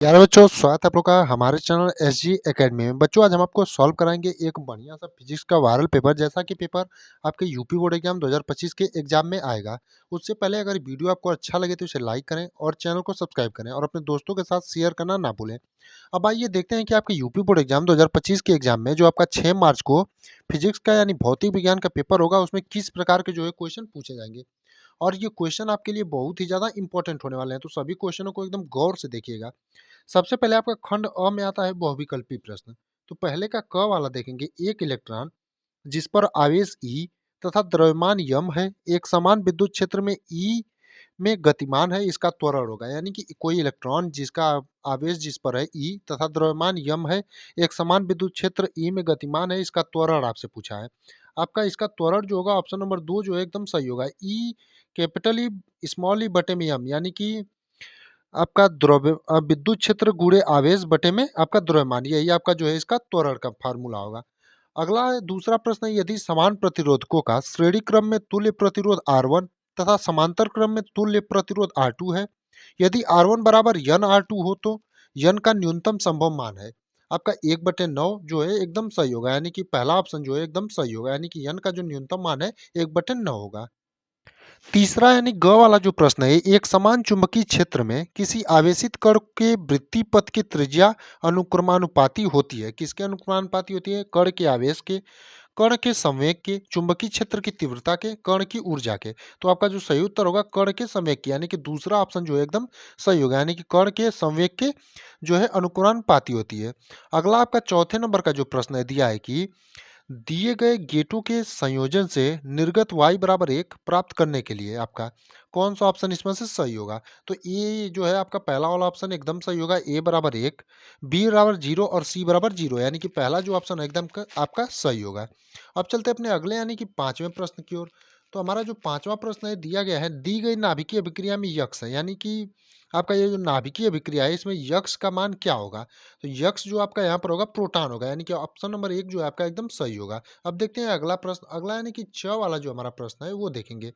प्यारे बच्चों, स्वागत है आप लोग का हमारे चैनल एसजी एकेडमी में। बच्चों, आज हम आपको सॉल्व कराएंगे एक बढ़िया सा फिजिक्स का वायरल पेपर। जैसा कि पेपर आपके यूपी बोर्ड एग्जाम 2025 के एग्जाम में आएगा। उससे पहले अगर वीडियो आपको अच्छा लगे तो इसे लाइक करें और चैनल को सब्सक्राइब करें और अपने दोस्तों के साथ शेयर करना ना भूलें। अब आइए देखते हैं कि आपके यूपी बोर्ड एग्जाम 2025 के एग्जाम में जो आपका 6 मार्च को फिजिक्स का यानी भौतिक विज्ञान का पेपर होगा, उसमें किस प्रकार के जो है क्वेश्चन पूछे जाएंगे। और ये क्वेश्चन आपके लिए बहुत ही ज़्यादा इंपॉर्टेंट होने वाले हैं, तो सभी क्वेश्चनों को एकदम गौर से देखिएगा। सबसे पहले आपका खंड अ में आता है बहुविकल्पी प्रश्न। तो पहले का क वाला देखेंगे, एक इलेक्ट्रॉन जिस पर आवेश ई तथा द्रव्यमान यम है, एक समान विद्युत क्षेत्र में ई में गतिमान है, इसका त्वरण होगा। यानी कि कोई इलेक्ट्रॉन जिसका आवेश जिस पर है ई तथा द्रव्यमान यम है, एक समान विद्युत क्षेत्र ई में गतिमान है, इसका त्वरण आपसे पूछा है। आपका इसका त्वरण जो होगा ऑप्शन नंबर 2 जो है एकदम सही होगा। ई कैपिटल ई स्मॉल ई बटे में यम, यानी कि आपका विद्युत क्षेत्र गुणे आवेश बटे में आपका द्रव्यमान, यही आपका जो है इसका त्वरण का फार्मूला होगा। अगला है दूसरा प्रश्न है, यदि समान प्रतिरोधकों का श्रेणी क्रम में तुल्य प्रतिरोध R1 तथा समांतर क्रम में तुल्य प्रतिरोध R2 है, यदि R1 बराबर यन R2 हो तो यन का न्यूनतम संभव मान है। आपका 1/9 जो है एकदम सही होगा, यानी कि पहला ऑप्शन जो है एकदम सही होगा, यानी कि यन का जो न्यूनतम मान है 1/9 होगा। तीसरा यानी ग वाला जो प्रश्न है, एक समान चुंबकीय क्षेत्र में किसी आवेशित कण के वृत्तीय पथ की त्रिज्या अनुक्रमानुपाती होती है। किसके अनुक्रमानुपाती होती है? कण के आवेश के, कण के संवेग के, चुंबकीय क्षेत्र की तीव्रता के, कण की ऊर्जा के। तो आपका जो सही उत्तर होगा कण के संवेग की, यानी कि दूसरा ऑप्शन जो है एकदम सही होगा, यानी कि कण के संवेग के जो है अनुक्रमानुपाती होती है। अगला आपका चौथे नंबर का जो प्रश्न है दिया है कि दिए गए गेटों के संयोजन से निर्गत y बराबर 1 प्राप्त करने के लिए आपका कौन सा ऑप्शन इसमें से सही होगा? तो ए जो है आपका पहला वाला ऑप्शन एकदम सही होगा, ए बराबर 1, बी बराबर 0 और सी बराबर 0, यानी कि पहला जो ऑप्शन है एकदम आपका सही होगा। अब चलते हैं अपने अगले यानी कि पांचवें प्रश्न की ओर। तो हमारा जो पांचवा प्रश्न है दिया गया है, दी गई नाभिकीय अभिक्रिया में यक्स है, यानी कि आपका ये जो नाभिकीय अभिक्रिया है इसमें यक्स का मान क्या होगा? तो यक्स जो आपका यहाँ पर होगा प्रोटॉन होगा, यानी कि ऑप्शन नंबर 1 जो है आपका एकदम सही होगा। अब देखते हैं अगला प्रश्न, अगला यानी कि च वाला जो हमारा प्रश्न है वो देखेंगे।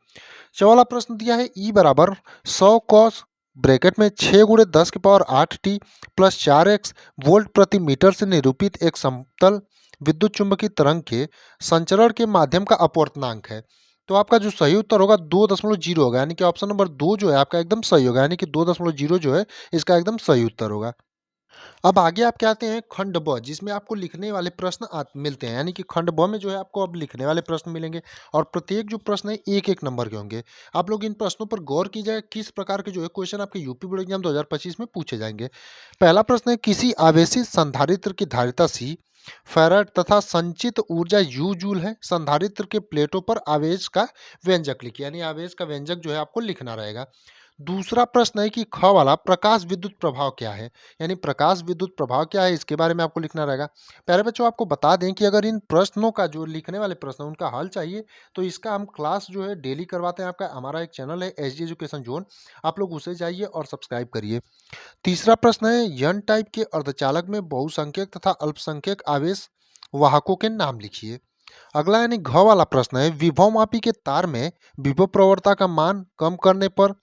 च वाला प्रश्न दिया है ई बराबर 100 कॉस ब्रैकेट में 6 गुणे 10 की power 8 T plus 4x volt प्रति मीटर से निरूपित एक समतल विद्युत चुंबकीय तरंग के संचरण के माध्यम का अपवर्तनांक है। तो आपका जो सही उत्तर होगा 2.0 होगा, यानी कि ऑप्शन नंबर 2 जो है आपका एकदम सही होगा, यानी कि 2.0 जो है इसका एकदम सही उत्तर होगा। अब आगे आप क्या आते हैं खंड ब, जिसमें आपको लिखने वाले प्रश्न मिलते हैं, यानी कि खंड ब में जो है आपको अब लिखने वाले प्रश्न मिलेंगे और प्रत्येक जो प्रश्न है एक एक नंबर के होंगे। आप लोग इन प्रश्नों पर गौर कीजिए किस प्रकार के जो है क्वेश्चन आपके यूपी बोर्ड एग्जाम 2025 में पूछे जाएंगे। पहला प्रश्न है, किसी आवेशित संधारित्र की धारिता सी फैराड तथा संचित ऊर्जा यू जूल है, संधारित्र के प्लेटों पर आवेश का व्यंजक लिखिए, यानी आवेश का व्यंजक जो है आपको लिखना रहेगा। दूसरा प्रश्न है कि ख वाला प्रकाश विद्युत प्रभाव क्या है, यानी प्रकाश विद्युत प्रभाव क्या है इसके बारे में आपको लिखना रहेगा। प्यारे बच्चों, आपको बता दें कि अगर इन प्रश्नों का जो लिखने वाले प्रश्न हैं उनका हल चाहिए तो इसका हम क्लास जो है डेली करवाते हैं। आपका हमारा एक चैनल है एसजी एजुकेशन जोन, आप लोग उसे जाइए और सब्सक्राइब करिए। तीसरा प्रश्न है, यन टाइप के अर्धचालक में बहुसंख्यक तथा अल्पसंख्यक आवेश वाहकों के नाम लिखिए। अगला यानी घ वाला प्रश्न है, विभव मापी के तार में विभव प्रवणता का मान कम करने पर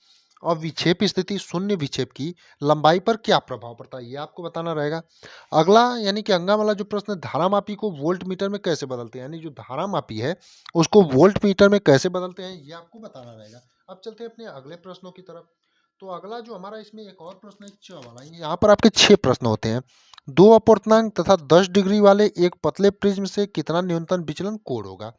और विक्षेप स्थिति शून्य विक्षेप की लंबाई पर क्या प्रभाव पड़ता है, ये आपको बताना रहेगा। अगला यानी कि अंगा वाला जो प्रश्न है, धारा मापी को वोल्ट मीटर में कैसे बदलते हैं, यानी जो धारा मापी है उसको वोल्ट मीटर में कैसे बदलते हैं ये आपको बताना रहेगा। अब चलते हैं अपने अगले प्रश्नों की तरफ। तो अगला जो हमारा इसमें एक और प्रश्न है च वाला, यहाँ पर आपके 6 प्रश्न होते हैं। दो अपूर्णांक तथा 10 डिग्री वाले एक पतले प्रिज्म से कितना न्यूनतम विचलन कोण होगा।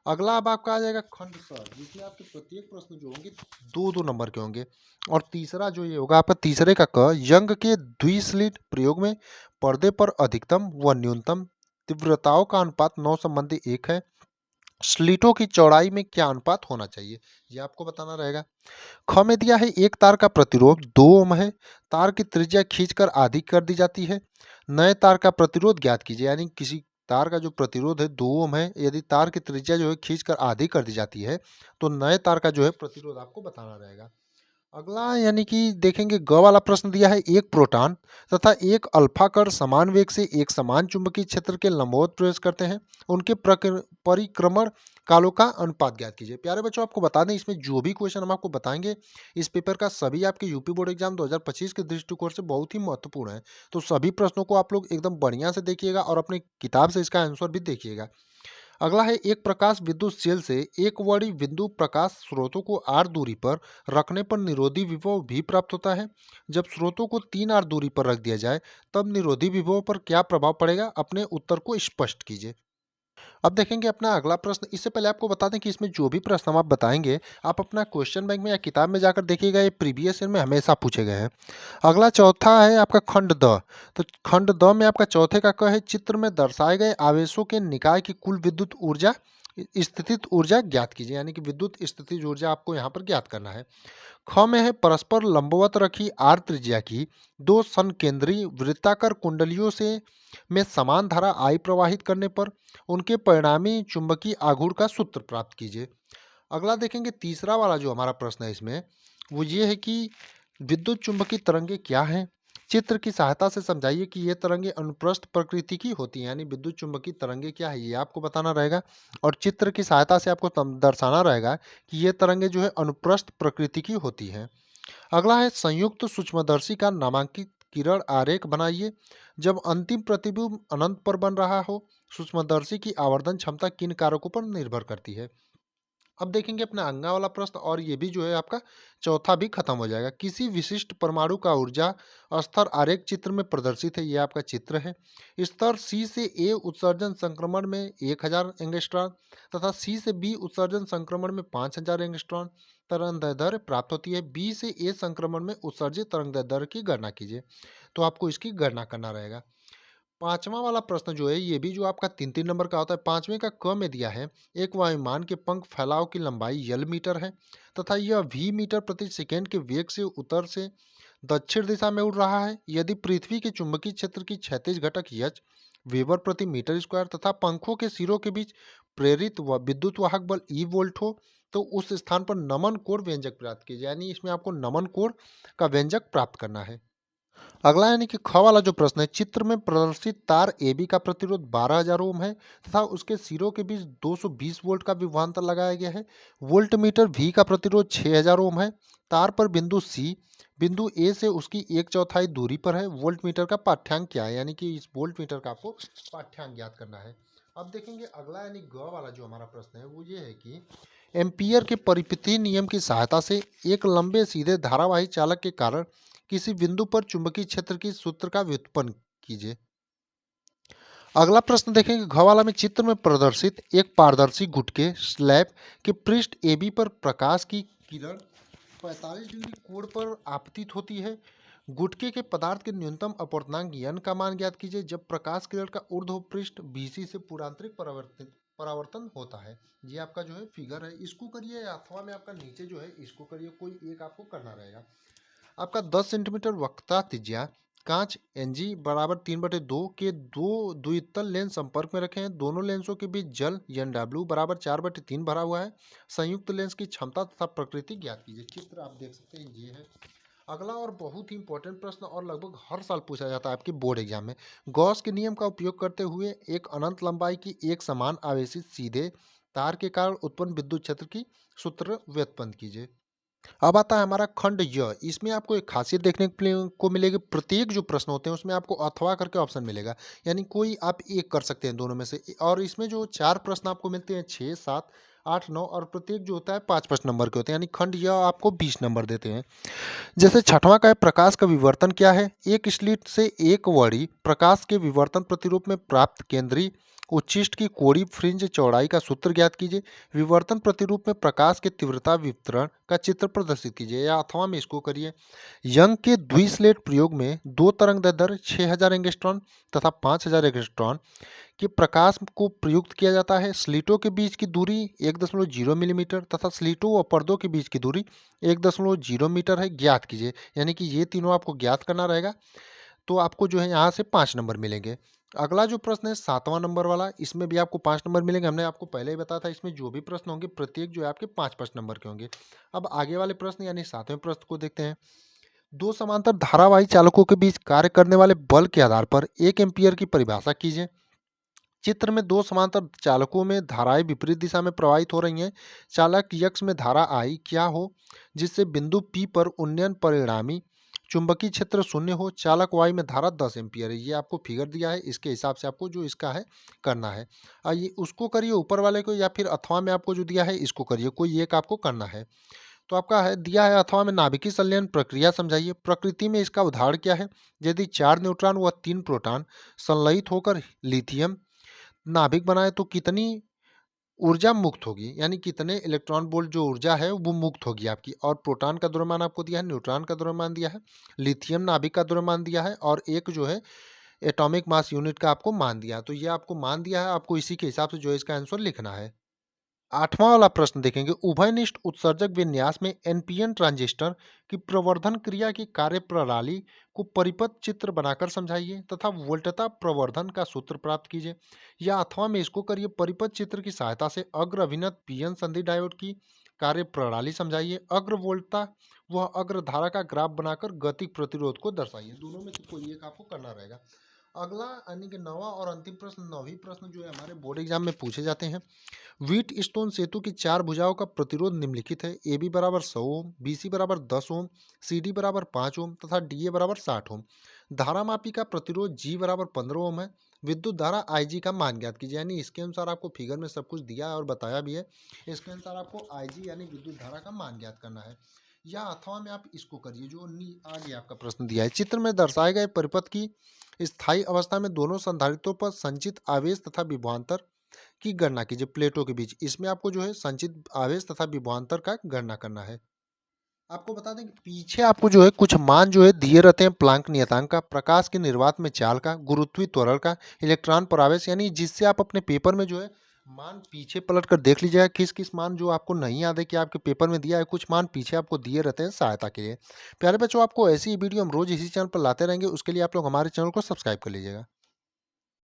अगला अब आपका आ जाएगा खंड स, जिसमें आपके प्रत्येक प्रश्न जो होंगे 2-2 नंबर के होंगे। और तीसरा जो ये होगा आपका तीसरे का क, यंग के द्विस्लिट प्रयोग में पर्दे पर अधिकतम व न्यूनतम तीव्रताओं का अनुपात 9 संबंधी 1 है, स्लिटों की चौड़ाई में क्या अनुपात होना चाहिए, ये आपको बताना रहेगा। ख में दिया है, एक तार का प्रतिरोध 2 ओम है, तार की त्रिज्या खींचकर आधी कर दी जाती है, नए तार का प्रतिरोध ज्ञात कीजिए। यानी किसी तार का जो प्रतिरोध है 2 ओम है, यदि तार की त्रिज्या जो है खींचकर आधी कर दी जाती है तो नए तार का जो है प्रतिरोध आपको बताना रहेगा। अगला यानी कि देखेंगे ग वाला प्रश्न दिया है, एक प्रोटॉन तथा एक अल्फा कण समान वेग से एक समान चुंबकीय क्षेत्र के लंबवत प्रवेश करते हैं, उनके परिक्रमण कालों का अनुपात ज्ञात कीजिए। प्यारे बच्चों, आपको बता दें इसमें जो भी क्वेश्चन हम आपको बताएंगे इस पेपर का सभी आपके यूपी बोर्ड एग्जाम 2025 के दृष्टिकोण से बहुत ही महत्वपूर्ण है। तो सभी प्रश्नों को आप लोग एकदम बढ़िया से देखिएगा और अपनी किताब से इसका आंसर भी देखिएगा। अगला है, एक प्रकाश विद्युत सेल से एक वर्णी बिंदु प्रकाश स्रोतों को आर दूरी पर रखने पर निरोधी विभव भी प्राप्त होता है। जब स्रोतों को 3 आर दूरी पर रख दिया जाए तब निरोधी विभव पर क्या प्रभाव पड़ेगा? अपने उत्तर को स्पष्ट कीजिए। अब देखेंगे अपना अगला प्रश्न। इससे पहले आपको बता दें कि इसमें जो भी प्रश्न हम आप बताएंगे आप अपना क्वेश्चन बैंक में या किताब में जाकर देखिएगा, ये प्रीवियस ईयर में हमेशा पूछे गए हैं। अगला चौथा है आपका खंड द। तो खंड द में आपका चौथे का क है, चित्र में दर्शाए गए आवेशों के निकाय की कुल विद्युत ऊर्जा स्थितिज ऊर्जा ज्ञात कीजिए, यानी कि विद्युत स्थितिज ऊर्जा आपको यहाँ पर ज्ञात करना है। ख में है, परस्पर लंबवत रखी आर त्रिज्या की दो संकेंद्री वृत्ताकार कुंडलियों से में समान धारा आई प्रवाहित करने पर उनके परिणामी चुंबकीय आघूर्ण का सूत्र प्राप्त कीजिए। अगला देखेंगे तीसरा वाला जो हमारा प्रश्न है इसमें वो ये है कि विद्युत चुंबकीय तरंगे क्या हैं? चित्र की सहायता से समझाइए कि ये तरंगे अनुप्रस्थ प्रकृति की होती हैं, यानी विद्युत चुंबकीय तरंगे क्या है ये आपको बताना रहेगा और चित्र की सहायता से आपको दर्शाना रहेगा कि ये तरंगे जो है अनुप्रस्थ प्रकृति की होती हैं। अगला है, संयुक्त सूक्ष्मदर्शी का नामांकित किरण आरेख बनाइए। जब अंतिम प्रतिबिंब अनंत पर बन रहा हो सूक्ष्मदर्शी की आवर्धन क्षमता किन कारकों पर निर्भर करती है? अब देखेंगे अपना अगला वाला प्रश्न और ये भी जो है आपका चौथा भी खत्म हो जाएगा। किसी विशिष्ट परमाणु का ऊर्जा स्तर आरेख चित्र में प्रदर्शित है, ये आपका चित्र है। स्तर सी से ए उत्सर्जन संक्रमण में 1000 एंगस्ट्रॉन तथा सी से बी उत्सर्जन संक्रमण में 5000 एंगस्ट्रॉन तरंग दैर्ध्य प्राप्त होती है। बी से ए संक्रमण में उत्सर्जित तरंग दैर्ध्य की गणना कीजिए। तो आपको इसकी गणना करना रहेगा। पांचवा वाला प्रश्न जो है ये भी जो आपका 3-3 नंबर का होता है, पांचवें का क में दिया है, एक वायुमान के पंख फैलाव की लंबाई यल मीटर है तथा यह वी मीटर प्रति सेकेंड के वेग से उत्तर से दक्षिण दिशा में उड़ रहा है। यदि पृथ्वी के चुंबकीय क्षेत्र की क्षैतिज घटक एच वेबर प्रति मीटर स्क्वायर तथा पंखों के सिरों के बीच प्रेरित विद्युत वाहक बल ई वोल्ट हो तो उस स्थान पर नमन कोण व्यंजक प्राप्त कीजिए, यानी इसमें आपको नमन कोण का व्यंजक प्राप्त करना है। अगला यानी कि ख वाला जो प्रश्न है, चित्र में प्रदर्शित तार AB का प्रतिरोध 12,000 ओम है तथा उसके सिरों के बीच 220 वोल्ट का विभवांतर लगाया गया है। वोल्ट मीटर V का प्रतिरोध 6,000 ओम है। तार पर बिंदु C बिंदु A से उसकी 1/4 दूरी पर है। वोल्ट मीटर का पाठ्यांक क्या है, यानी कि इस वोल्ट मीटर का आपको पाठ्यांक ज्ञात करना है। अब देखेंगे अगला यानी ग वाला जो हमारा प्रश्न है वो ये है कि एम्पियर के परिपथीय नियम की सहायता से एक लंबे सीधे धारावाही चालक के कारण किसी बिंदु पर चुंबकीय क्षेत्र की सूत्र का व्युत्पन्न कीजिए। अगला प्रश्न देखेंगे घ वाला में, चित्र में प्रदर्शित एक पारदर्शी गुटके स्लैब के पृष्ठ AB पर प्रकाश की किरण 45 डिग्री कोण पर आपतित होती है। गुटके के पदार्थ के न्यूनतम अपवर्तनांक n का मान ज्ञात कीजिए जब प्रकाश किरण का ऊर्ध्व पृष्ठ BC से पूर्वांतरिक परावर्तन होता है। ये आपका जो है फिगर है, इसको करिए अथवा में आपका नीचे जो है इसको करिए, कोई एक आपको करना रहेगा। आपका 10 सेंटीमीटर वक्रता त्रिज्या कांच Ng बराबर 3/2 के दो द्वितल लेंस संपर्क में रखे हैं। दोनों लेंसों के बीच जल NW बराबर 4/3 भरा हुआ है। संयुक्त लेंस की क्षमता तथा प्रकृति ज्ञात कीजिए। चित्र आप देख सकते हैं ये है। अगला और बहुत ही इंपॉर्टेंट प्रश्न और लगभग हर साल पूछा जाता है आपके बोर्ड एग्जाम में, गॉस के नियम का उपयोग करते हुए एक अनंत लंबाई की एक समान आवेशित सीधे तार के कारण उत्पन्न विद्युत क्षेत्र की सूत्र व्युत्पन्न कीजिए। अब आता है हमारा खंड य। इसमें आपको एक खासियत देखने को मिलेगी, प्रत्येक जो प्रश्न होते हैं उसमें आपको अथवा करके ऑप्शन मिलेगा, यानी कोई आप एक कर सकते हैं दोनों में से। और इसमें जो 4 प्रश्न आपको मिलते हैं 6, 7, 8, 9 और प्रत्येक जो होता है 5-5 नंबर के होते हैं, यानी खंड य आपको 20 नंबर देते हैं। जैसे छठवां का है, प्रकाश का विवर्तन क्या है? एक स्लिट से एक वर्णी प्रकाश के विवर्तन प्रतिरूप में प्राप्त केंद्रीय उच्छिष्ट की कोणीय फ्रिंज चौड़ाई का सूत्र ज्ञात कीजिए। विवर्तन प्रतिरूप में प्रकाश के तीव्रता वितरण का चित्र प्रदर्शित कीजिए, या अथवा में इसको करिए। यंग के द्विस्लेट प्रयोग में दो तरंग दैर्ध्य 6000 एंगस्ट्रॉन तथा 5000 एंगस्ट्रॉन के प्रकाश को प्रयुक्त किया जाता है। स्लिटों के बीच की दूरी 1.0 मिलीमीटर तथा स्लिटों व पर्दों के बीच की दूरी 1.0 मीटर है, ज्ञात कीजिए। यानी कि ये तीनों आपको ज्ञात करना रहेगा, तो आपको जो है यहाँ से 5 नंबर मिलेंगे। अगला जो प्रश्न है 7वां नंबर वाला, इसमें भी आपको 5 नंबर मिलेंगे। हमने आपको पहले ही बताया था इसमें जो भी प्रश्न होंगे प्रत्येक जो है आपके 5-5 नंबर के होंगे। अब आगे वाले प्रश्न यानी 7वें प्रश्न को देखते हैं। दो समांतर धारावाही चालकों के बीच कार्य करने वाले बल के आधार पर 1 एम्पियर की परिभाषा कीजिए। चित्र में दो समांतर चालकों में धाराएं विपरीत दिशा में प्रवाहित हो रही हैं। चालक यक्ष में धारा आई क्या हो जिससे बिंदु P पर उन्नयन परिणामी चुंबकीय क्षेत्र शून्य हो। चालक Y में धारा 10 एम्पीयर है। ये आपको फिगर दिया है, इसके हिसाब से आपको जो इसका है करना है। ये उसको करिए ऊपर वाले को, या फिर अथवा में आपको जो दिया है इसको करिए, कोई एक आपको करना है। तो आपका है दिया है अथवा में नाभिकीय संलयन प्रक्रिया समझाइए। प्रकृति में इसका उदाहरण क्या है? यदि 4 न्यूट्रॉन व 3 प्रोटॉन संलयित होकर लिथियम नाभिक बनाए तो कितनी ऊर्जा मुक्त होगी, यानी कितने इलेक्ट्रॉन वोल्ट जो ऊर्जा है वो मुक्त होगी आपकी। और प्रोटॉन का द्रव्यमान आपको दिया है, न्यूट्रॉन का द्रव्यमान दिया है, लिथियम नाभिक का द्रव्यमान दिया है, और एक जो है एटॉमिक मास यूनिट का आपको मान दिया है। तो ये आपको मान दिया है, आपको इसी के हिसाब से जो है इसका आंसर लिखना है। 8वां वाला प्रश्न देखेंगे, उभयनिष्ठ उत्सर्जक विन्यास में एनपीएन ट्रांजिस्टर की प्रवर्धन क्रिया की कार्यप्रणाली को परिपथ चित्र बनाकर समझाइए तथा वोल्टता प्रवर्धन का सूत्र प्राप्त कीजिए। या अथवा में इसको करिए, परिपथ चित्र की सहायता से अग्र अभिनत पीएन संधि डायोड की कार्यप्रणाली समझाइए। अग्र वोल्टता व अग्र धारा का ग्राफ बनाकर गतिक प्रतिरोध को दर्शाइए। दोनों में से कोई एक आपको करना रहेगा। अगला यानी कि 9वां और अंतिम प्रश्न, 9वीं प्रश्न जो है हमारे बोर्ड एग्जाम में पूछे जाते हैं। व्हीट स्टोन सेतु की 4 भुजाओं का प्रतिरोध निम्नलिखित है। ए बी बराबर 100 ओम, बी सी बराबर 10 ओम, सी डी बराबर 5 ओम तथा डी ए बराबर 60 ओम। धारामापी का प्रतिरोध जी बराबर 15 ओम है। विद्युत धारा आई जी का मान ज्ञात कीजिए, यानी इसके अनुसार आपको फिगर में सब कुछ दिया है और बताया भी है। इसके अनुसार आपको आई जी यानी विद्युत धारा का मान ज्ञात करना है। या अथवा में आप इसको करिए जो आगे आपका प्रश्न दिया है। चित्र में दर्शाए गए परिपथ की स्थायी अवस्था में दोनों संधारित्रों पर संचित आवेश तथा विभवांतर की गणना कीजिए प्लेटों के बीच। इसमें आपको जो है संचित आवेश तथा विभवांतर का गणना करना है। आपको बता दें कि पीछे आपको जो है कुछ मान जो है दिए रहते हैं, प्लांक नियतांक का, प्रकाश की निर्वात में चाल का, गुरुत्वीय त्वरण का, इलेक्ट्रॉन परावेश, यानी जिससे आप अपने पेपर में जो है मान पीछे पलट कर देख लीजिएगा किस किस मान जो आपको नहीं याद है कि आपके पेपर में दिया है। कुछ मान पीछे आपको दिए रहते हैं सहायता के लिए। प्यारे बच्चों, आपको ऐसी वीडियो हम रोज इसी चैनल पर लाते रहेंगे, उसके लिए आप लोग हमारे चैनल को सब्सक्राइब कर लीजिएगा।